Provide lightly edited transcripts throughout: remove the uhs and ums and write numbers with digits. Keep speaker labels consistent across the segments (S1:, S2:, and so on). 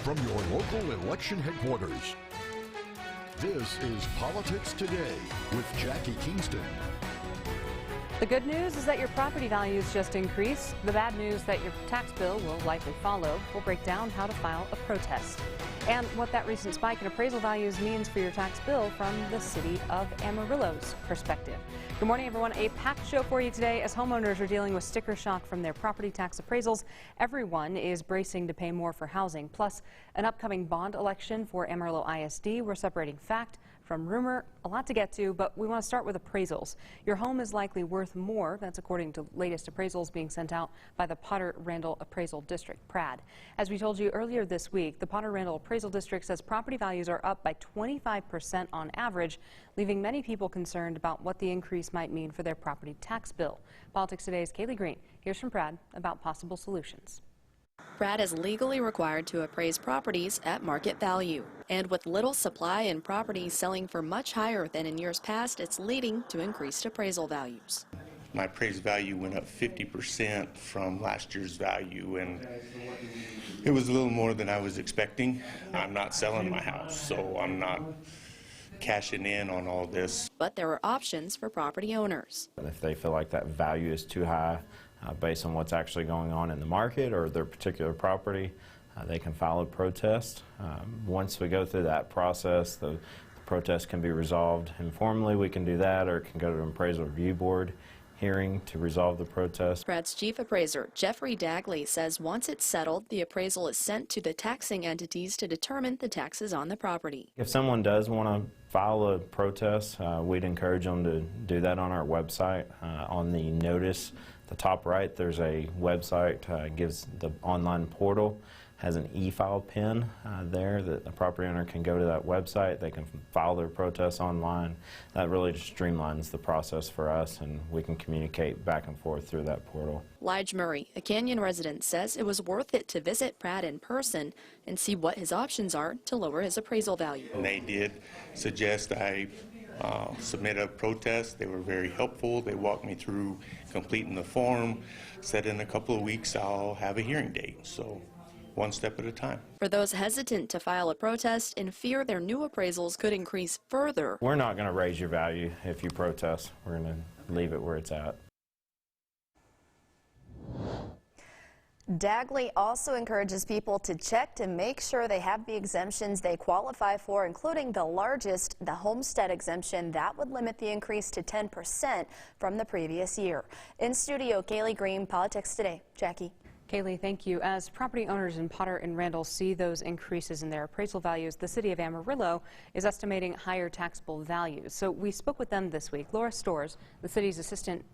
S1: from your local election headquarters. This is Politics Today with Jackie Kingston.
S2: The good news is that your property values just increased. The bad news that your tax bill will likely follow. We'll break down how to file a protest and what that recent spike in appraisal values means for your tax bill from the city of Amarillo's perspective. Good morning, everyone. A packed show for you today as homeowners are dealing with sticker shock from their property tax appraisals. Everyone is bracing to pay more for housing, plus an upcoming bond election for Amarillo ISD. We're separating fact from rumor. A lot to get to, but we want to start with appraisals. Your home is likely worth more. That's according to latest appraisals being sent out by the Potter-Randall Appraisal District, PRAD. As we told you earlier this week, the Potter-Randall Appraisal District says property values are up by 25% on average, leaving many people concerned about what the increase might mean for their property tax bill. Politics Today's Kaylee Green hears from PRAD about possible solutions.
S3: PRAD is legally required to appraise properties at market value. And with little supply and properties selling for much higher than in years past, it's leading to increased appraisal values.
S4: My appraised value went up 50% from last year's value, and it was a little more than I was expecting. I'm not selling my house, so I'm not cashing in on all this.
S3: But there are options for property owners.
S5: If they feel like that value is too high based on what's actually going on in the market or their particular property, they can file a protest. Once we go through that process, the protest can be resolved informally. We can do that, or it can go to an appraisal review board hearing to resolve the protest.
S3: PRAD's chief appraiser, Jeffrey Dagley, says once it's settled, the appraisal is sent to the taxing entities to determine the taxes on the property.
S5: If someone does want to file a protest, we'd encourage them to do that on our website. On the notice, the top right, there's a website, gives the online portal, has an e-file pin there that the property owner can go to that website. They can file their protest online. That really just streamlines the process for us, and we can communicate back and forth through that portal.
S3: Lige Murray, a Canyon resident, says it was worth it to visit PRAD in person and see what his options are to lower his appraisal value.
S4: And they did suggest I submit a protest. They were very helpful. They walked me through completing the form, said in a couple of weeks I'll have a hearing date. So one step at a time.
S3: For those hesitant to file a protest and fear their new appraisals could increase further,
S5: we're not going to raise your value if you protest. We're going to leave it where it's at.
S6: Dagley also encourages people to check to make sure they have the exemptions they qualify for, including the largest, the homestead exemption. That would limit the increase to 10% from the previous year. In studio, Kaylee Green, Politics Today. Jackie.
S2: Kaylee, thank you. As property owners in Potter and Randall see those increases in their appraisal values, the city of Amarillo is estimating higher taxable values. So we spoke with them this week. Laura Storrs, the city's assistant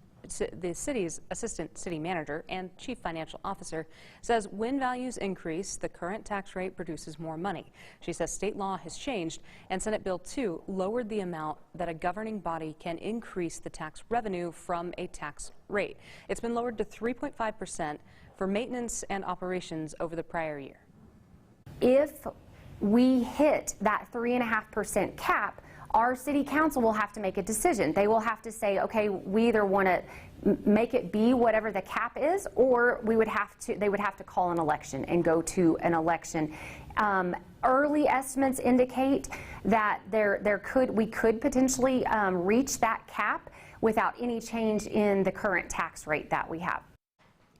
S2: city manager and chief financial officer, says when values increase, the current tax rate produces more money. She says state law has changed, and Senate Bill 2 lowered the amount that a governing body can increase the tax revenue from a tax rate. It's been lowered to 3.5% for maintenance and operations over the prior year.
S7: If we hit that 3.5% cap, our city council will have to make a decision. They will have to say, okay, we either want to make it be whatever the cap is, or they would have to call an election and go to an election. Early estimates indicate that we could potentially reach that cap without any change in the current tax rate that we have.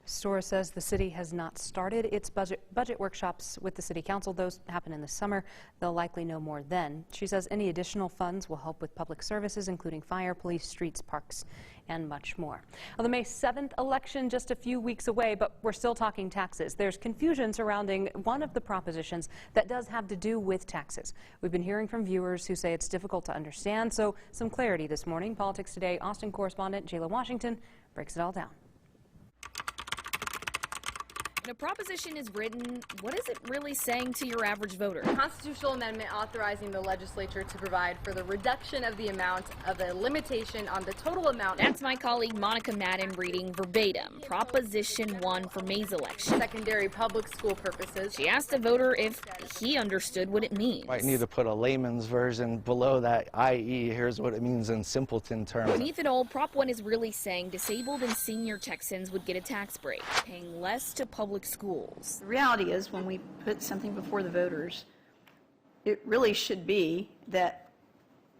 S2: Storrs says the city has not started its budget workshops with the city council. Those happen in the summer. They'll likely know more then. She says any additional funds will help with public services, including fire, police, streets, parks, and much more. Well, the May 7th election just a few weeks away, but we're still talking taxes. There's confusion surrounding one of the propositions that does have to do with taxes. We've been hearing from viewers who say it's difficult to understand, so some clarity this morning. Politics Today Austin correspondent Jayla Washington breaks it all down.
S8: When a proposition is written, what is it really saying to your average voter?
S9: A constitutional amendment authorizing the legislature to provide for the reduction of the amount of a limitation on the total amount.
S8: That's my colleague Monica Madden reading verbatim Proposition 1 for May's election.
S9: Secondary public school purposes.
S8: She asked the voter if he understood what it means.
S10: Might need to put a layman's version below that, i.e. here's what it means in simpleton terms.
S8: Beneath it all, Prop 1 is really saying disabled and senior Texans would get a tax break, paying less to public public schools.
S11: The reality is, when we put something before the voters, it really should be that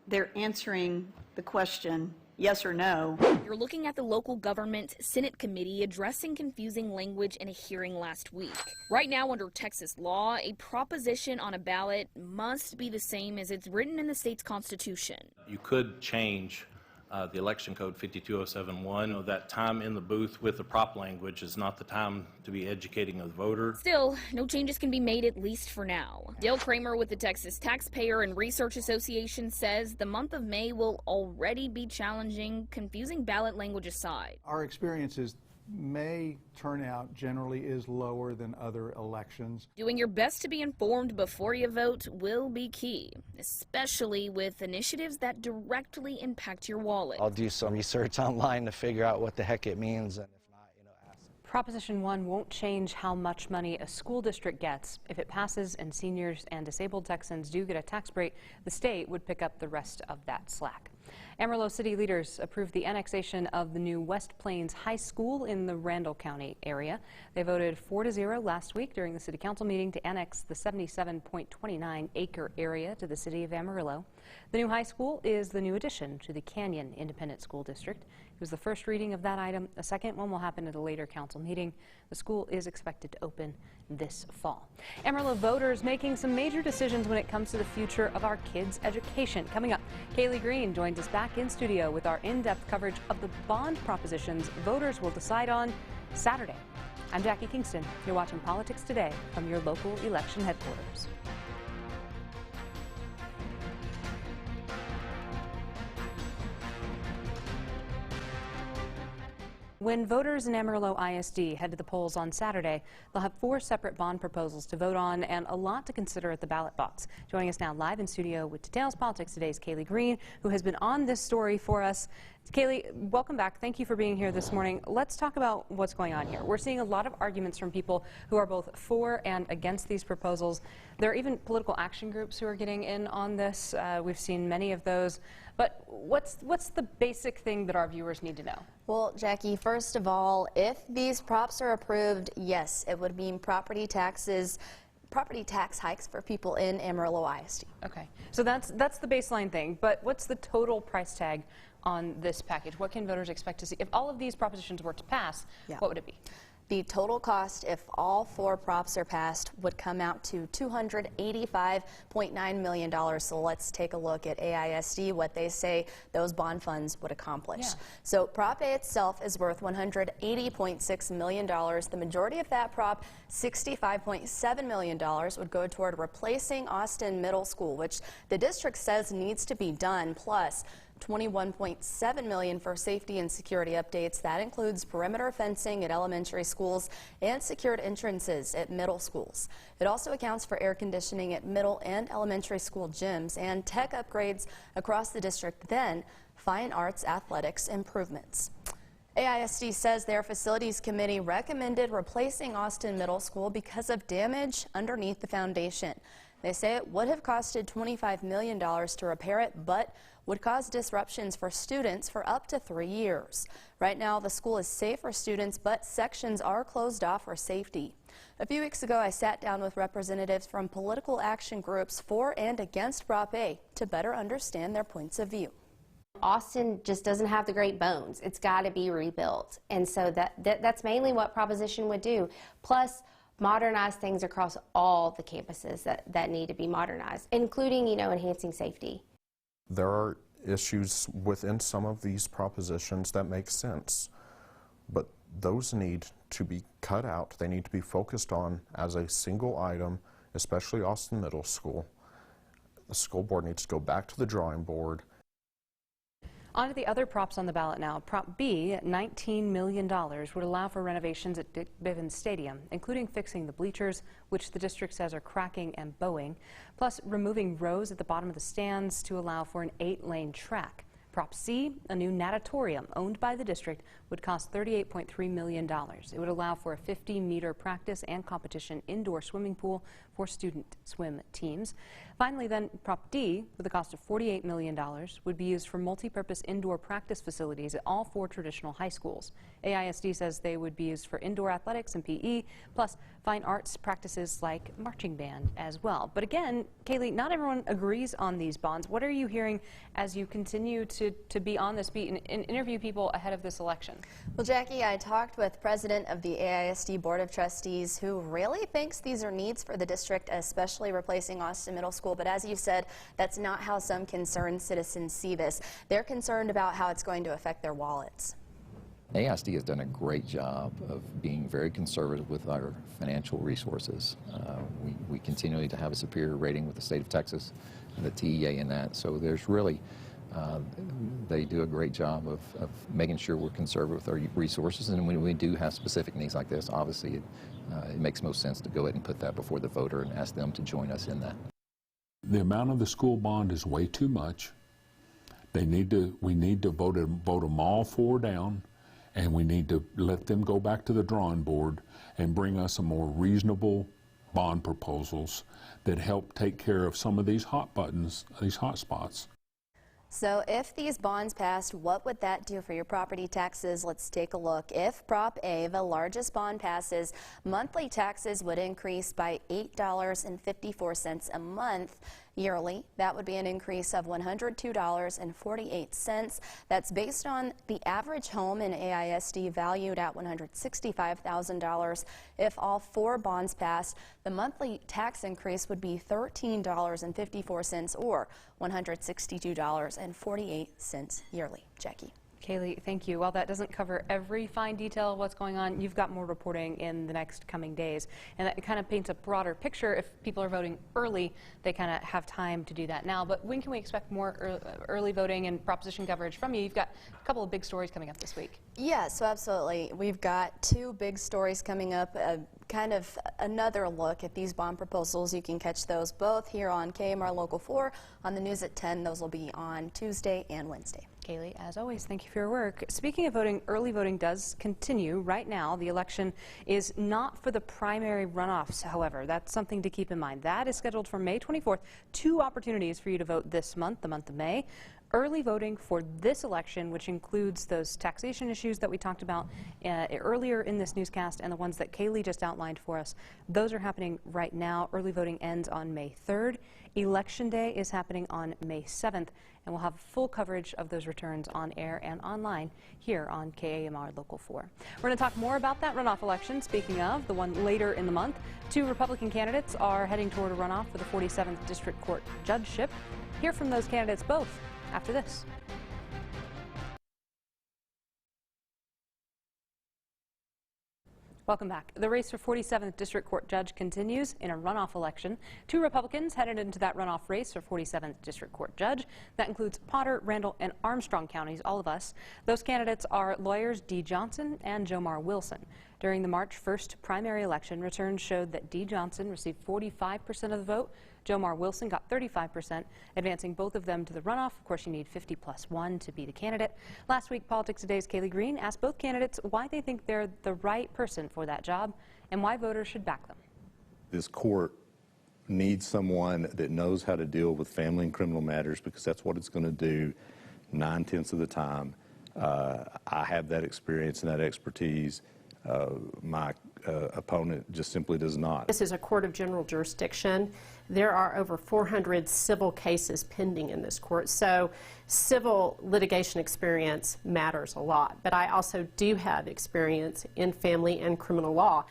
S11: they're answering the question yes or no.
S8: You're looking at the local government Senate committee addressing confusing language in a hearing last week. Right now, under Texas law, a proposition on a ballot must be the same as it's written in the state's constitution.
S12: You could change the election code 52071. That time in the booth with the prop language is not the time to be educating the voter.
S8: Still, no changes can be made, at least for now. Dale Kramer with the Texas Taxpayer and Research Association says the month of May will already be challenging, confusing ballot language aside.
S13: Our experience is May turnout generally is lower than other elections.
S8: Doing your best to be informed before you vote will be key, especially with initiatives that directly impact your wallet.
S10: I'll do some research online to figure out what the heck it means, and if not, ask.
S2: Proposition 1 won't change how much money a school district gets. If it passes and seniors and disabled Texans do get a tax break, the state would pick up the rest of that slack. Amarillo city leaders approved the annexation of the new West Plains High School in the Randall County area. They voted 4-0 last week during the city council meeting to annex the 77.29 acre area to the city of Amarillo. The new high school is the new addition to the Canyon Independent School District. It was the first reading of that item. A second one will happen at a later council meeting. The school is expected to open this fall. Amarillo voters making some major decisions when it comes to the future of our kids' education. Coming up, Kaylee Green joins us back in studio with our in-depth coverage of the bond propositions voters will decide on Saturday. I'm Jackie Kingston. You're watching Politics Today from your local election headquarters. When voters in Amarillo ISD head to the polls on Saturday, they'll have 4 separate bond proposals to vote on and a lot to consider at the ballot box. Joining us now live in studio with details Politics Today's Kaylee Green, who has been on this story for us. Kaylee, welcome back. Thank you for being here this morning. Let's talk about what's going on here. We're seeing a lot of arguments from people who are both for and against these proposals. There are even political action groups who are getting in on this. We've seen many of those. But what's the basic thing that our viewers need to know?
S6: Well, Jackie, first of all, if these props are approved, yes, it would mean property tax hikes for people in Amarillo ISD.
S2: Okay, so that's the baseline thing. But what's the total price tag on this package? What can voters expect to see? If all of these propositions were to pass, what would it be?
S6: The total cost, if all 4 props are passed, would come out to $285.9 million. So let's take a look at AISD, what they say those bond funds would accomplish. Yeah. So Prop A itself is worth $180.6 million. The majority of that prop, $65.7 million, would go toward replacing Austin Middle School, which the district says needs to be done, plus $21.7 million for safety and security updates. That includes perimeter fencing at elementary schools and secured entrances at middle schools. It also accounts for air conditioning at middle and elementary school gyms and tech upgrades across the district, then fine arts athletics improvements. AISD says their facilities committee recommended replacing Austin Middle School because of damage underneath the foundation. They say it would have costed $25 million to repair it, but would cause disruptions for students for up to 3 years. Right now, the school is safe for students, but sections are closed off for safety. A few weeks ago, I sat down with representatives from political action groups for and against Prop A to better understand their points of view.
S7: Austin just doesn't have the great bones. It's got to be rebuilt. And so that's mainly what Proposition would do. Plus, modernize things across all the campuses that need to be modernized, including, enhancing safety.
S14: There are issues within some of these propositions that make sense, but those need to be cut out. They need to be focused on as a single item, especially Austin Middle School. The school board needs to go back to the drawing board.
S2: On to the other props on the ballot now. Prop B, $19 million, would allow for renovations at Dick Bivens Stadium, including fixing the bleachers, which the district says are cracking and bowing, plus removing rows at the bottom of the stands to allow for an 8-lane track. Prop C, a new natatorium owned by the district, would cost $38.3 million. It would allow for a 50-meter practice and competition indoor swimming pool for student swim teams. Finally, then, Prop D, with a cost of $48 million, would be used for multi-purpose indoor practice facilities at all 4 traditional high schools. AISD says they would be used for indoor athletics and PE, plus fine arts practices like marching band as well. But again, Kaylee, not everyone agrees on these bonds. What are you hearing as you continue to be on this beat and interview people ahead of this election?
S6: Well, Jackie, I talked with President of the AISD Board of Trustees, who really thinks these are needs for the district, especially replacing Austin Middle School. But as you said, that's not how some concerned citizens see this. They're concerned about how it's going to affect their wallets.
S15: AISD has done a great job of being very conservative with our financial resources. We continually to have a superior rating with the state of Texas and the TEA in that. So there's really, they do a great job of making sure we're conservative with our resources. And when we do have specific needs like this, obviously it makes most sense to go ahead and put that before the voter and ask them to join us in that.
S16: The amount of the school bond is way too much. We need to vote them all 4 down. And we need to let them go back to the drawing board and bring us some more reasonable bond proposals that help take care of some of these hot buttons, these hot spots.
S6: So if these bonds passed, what would that do for your property taxes? Let's take a look. If Prop A, the largest bond, passes, monthly taxes would increase by $8.54 a month. Yearly, that would be an increase of $102.48. That's based on the average home in AISD valued at $165,000. If all 4 bonds pass, the monthly tax increase would be $13.54 or $162.48 yearly. Jackie.
S2: Kaylee, thank you. While that doesn't cover every fine detail of what's going on, you've got more reporting in the next coming days. And that kind of paints a broader picture. If people are voting early, they kind of have time to do that now. But when can we expect more early voting and proposition coverage from you? You've got a couple of big stories coming up this week.
S6: Yeah, so absolutely. We've got 2 big stories coming up. Kind of another look at these bond proposals. You can catch those both here on KMR Local 4 on the news at 10. Those will be on Tuesday and Wednesday.
S2: Kaylee, as always, thank you for your work. Speaking of voting, early voting does continue. Right now, the election is not for the primary runoffs, however. That's something to keep in mind. That is scheduled for May 24th. 2 opportunities for you to vote this month, the month of May. Early voting for this election, which includes those taxation issues that we talked about earlier in this newscast and the ones that Kaylee just outlined for us, those are happening right now. Early voting ends on May 3rd. Election Day is happening on May 7th, and we'll have full coverage of those returns on air and online here on KAMR Local 4. We're going to talk more about that runoff election. Speaking of, the one later in the month, 2 Republican candidates are heading toward a runoff for the 47th District Court judgeship. Hear from those candidates both after this. Welcome back. The race for 47th District Court judge continues in a runoff election. 2 Republicans headed into that runoff race for 47th District Court judge. That includes Potter, Randall, and Armstrong counties, all of us. Those candidates are lawyers Dee Johnson and Jomar Wilson. During the March 1st primary election, returns showed that Dee Johnson received 45% of the vote. Jomar Wilson got 35%, advancing both of them to the runoff. Of course, you need 50+1 to be the candidate. Last week, Politics Today's Kaylee Green asked both candidates why they think they're the right person for that job and why voters should back them.
S17: This court needs someone that knows how to deal with family and criminal matters, because that's what it's going to do 9/10 of the time. I have that experience and that expertise. My opponent just simply does not.
S18: This is a court of general jurisdiction. There are over 400 civil cases pending in this court, so civil litigation experience matters a lot. But I also do have experience in family and criminal law.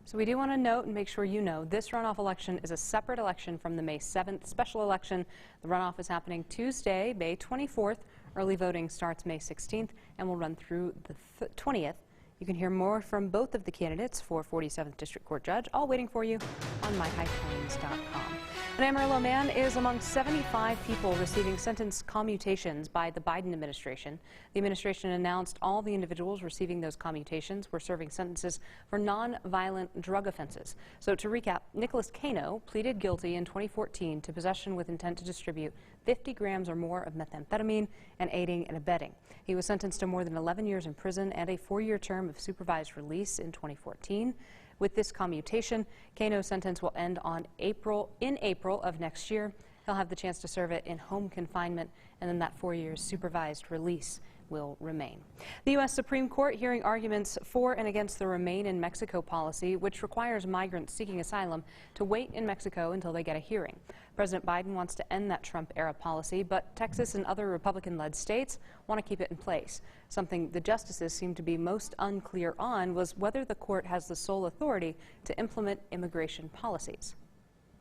S2: So we do want to note and make sure you know this runoff election is a separate election from the May 7th special election. The runoff is happening Tuesday, May 24th. Early voting starts May 16th and will run through the 20th. You can hear more from both of the candidates for 47th District Court Judge, all waiting for you on myhighplains.com. An Amarillo man is among 75 people receiving sentence commutations by the Biden administration. The administration announced all the individuals receiving those commutations were serving sentences for non-violent drug offenses. So to recap, Nicholas Cano pleaded guilty in 2014 to possession with intent to distribute 50 grams or more of methamphetamine, and aiding and abetting. He was sentenced to more than 11 years in prison and a 4-year term of supervised release in 2014. With this commutation, Kano's sentence will end in April of next year. He'll have the chance to serve it in home confinement, and then that 4 years supervised release will remain. The U.S. Supreme Court hearing arguments for and against the Remain in Mexico policy, which requires migrants seeking asylum to wait in Mexico until they get a hearing. President Biden wants to end that Trump-era policy, but Texas and other Republican-led states want to keep it in place. Something the justices seem to be most unclear on was whether the court has the sole authority to implement immigration policies.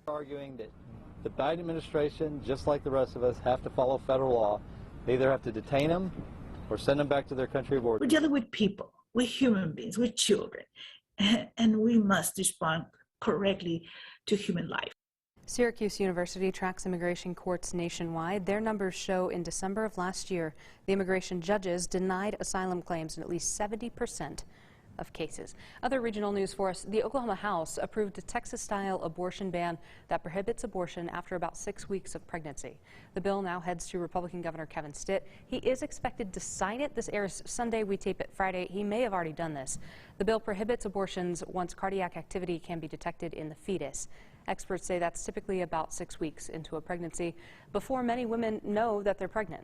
S19: Arguing that the Biden administration, just like the rest of us, have to follow federal law. They either have to detain them or send them back to their country of origin.
S20: We're dealing with people, with human beings, with children, and we must respond correctly to human life.
S2: Syracuse University tracks immigration courts nationwide. Their numbers show in December of last year, the immigration judges denied asylum claims in at least 70% of cases. Other regional news for us, the Oklahoma House approved a Texas-style abortion ban that prohibits abortion after about 6 weeks of pregnancy. The bill now heads to Republican Governor Kevin Stitt. He is expected to sign it. This airs Sunday. We tape it Friday. He may have already done this. The bill prohibits abortions once cardiac activity can be detected in the fetus. Experts say that's typically about 6 weeks into a pregnancy before many women know that they're pregnant.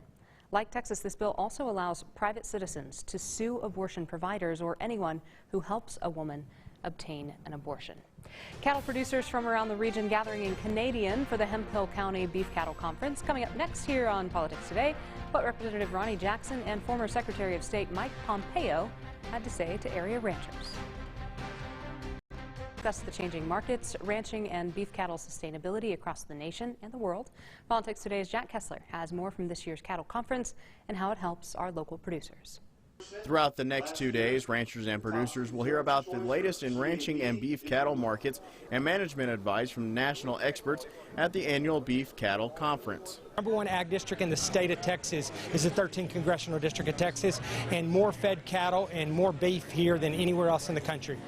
S2: Like Texas, this bill also allows private citizens to sue abortion providers or anyone who helps a woman obtain an abortion. Cattle producers from around the region gathering in Canadian for the Hemphill County Beef Cattle Conference. Coming up next here on Politics Today, what Representative Ronnie Jackson and former Secretary of State Mike Pompeo had to say to area ranchers. Discuss the changing markets, ranching, and beef cattle sustainability across the nation and the world. Politics Today's Jack Kessler has more from this year's cattle conference and how it helps our local producers.
S21: Throughout the next 2 days, ranchers and producers will hear about the latest in ranching and beef cattle markets and management advice from national experts at the annual Beef Cattle Conference.
S22: Number one ag district in the state of Texas is the 13th Congressional District of Texas, and more fed cattle and more beef here than anywhere else in the country.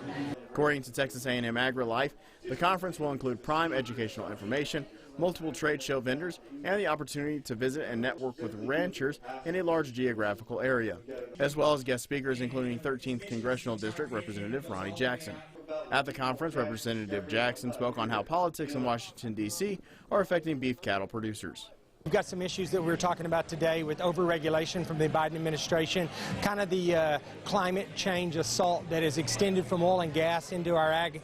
S21: According to Texas A&M AgriLife, the conference will include prime educational information, multiple trade show vendors, and the opportunity to visit and network with ranchers in a large geographical area, as well as guest speakers including 13th Congressional District Representative Ronnie Jackson. At the conference, Representative Jackson spoke on how politics in Washington, D.C. are affecting beef cattle producers.
S22: We've got some issues that we were talking about today with overregulation from the Biden administration, kind of the climate change assault that is extended from oil and gas into our ag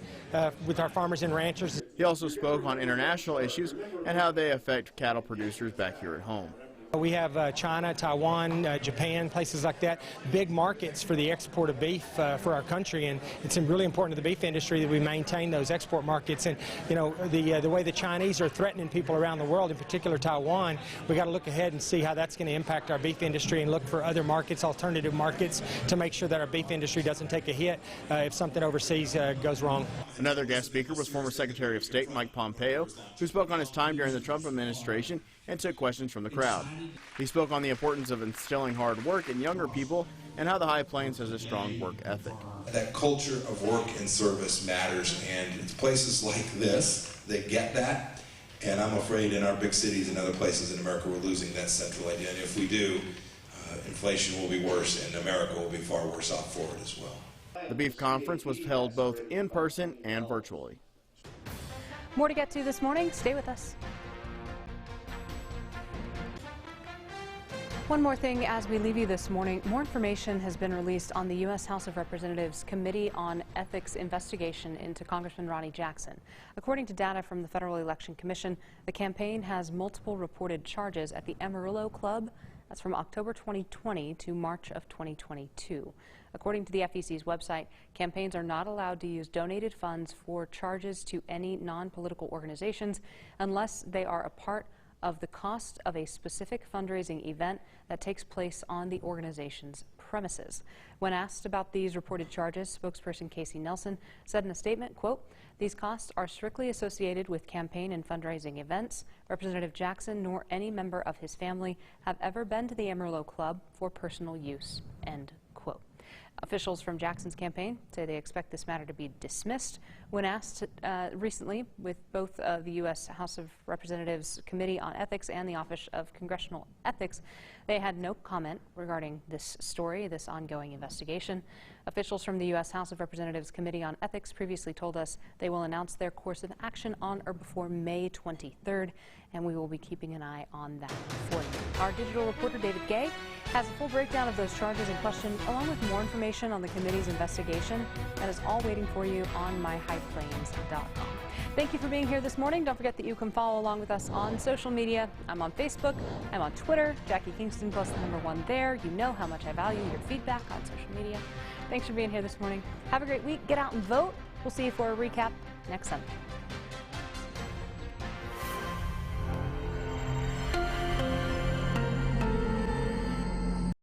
S22: with our farmers and ranchers.
S21: He also spoke on international issues and how they affect cattle producers back here at home.
S22: We have China, Taiwan, Japan, places like that, big markets for the export of beef for our country, and it's really important to the beef industry that we maintain those export markets. And you know, the way the Chinese are threatening people around the world, in particular Taiwan, we got to look ahead and see how that's going to impact our beef industry and look for other markets, alternative markets, to make sure that our beef industry doesn't take a hit if something overseas goes wrong.
S21: Another guest speaker was former Secretary of State Mike Pompeo, who spoke on his time during the Trump administration and took questions from the crowd. He spoke on the importance of instilling hard work in younger people and how the High Plains has a strong work ethic.
S23: That culture of work and service matters, and it's places like this that get that, and I'm afraid in our big cities and other places in America we're losing that central idea, and if we do, inflation will be worse and America will be far worse off for it as well.
S21: The beef conference was held both in person and virtually.
S2: More to get to this morning. Stay with us. One more thing as we leave you this morning, more information has been released on the U.S. House of Representatives Committee on Ethics investigation into Congressman Ronnie Jackson. According to data from the Federal Election Commission, the campaign has multiple reported charges at the Amarillo Club. That's from October 2020 to March of 2022. According to the FEC's website, campaigns are not allowed to use donated funds for charges to any non-political organizations unless they are a part of the cost of a specific fundraising event that takes place on the organization's premises. When asked about these reported charges, spokesperson Casey Nelson said in a statement, quote, "These costs are strictly associated with campaign and fundraising events. Representative Jackson nor any member of his family have ever been to the Amarillo Club for personal use," end quote. Officials from Jackson's campaign say they expect this matter to be dismissed. When asked recently with both the U.S. House of Representatives Committee on Ethics and the Office of Congressional Ethics, they had no comment regarding this story, this ongoing investigation. Officials from the U.S. House of Representatives Committee on Ethics previously told us they will announce their course of action on or before May 23rd, and we will be keeping an eye on that for you. Our digital reporter, David Gay, has a full breakdown of those charges in question, along with more information on the committee's investigation. That is all waiting for you on myhighplains.com. Thank you for being here this morning. Don't forget that you can follow along with us on social media. I'm on Facebook. I'm on Twitter. Jackie Kingston plus the #1 there. You know how much I value your feedback on social media. Thanks for being here this morning. Have a great week. Get out and vote. We'll see you for a recap next Sunday.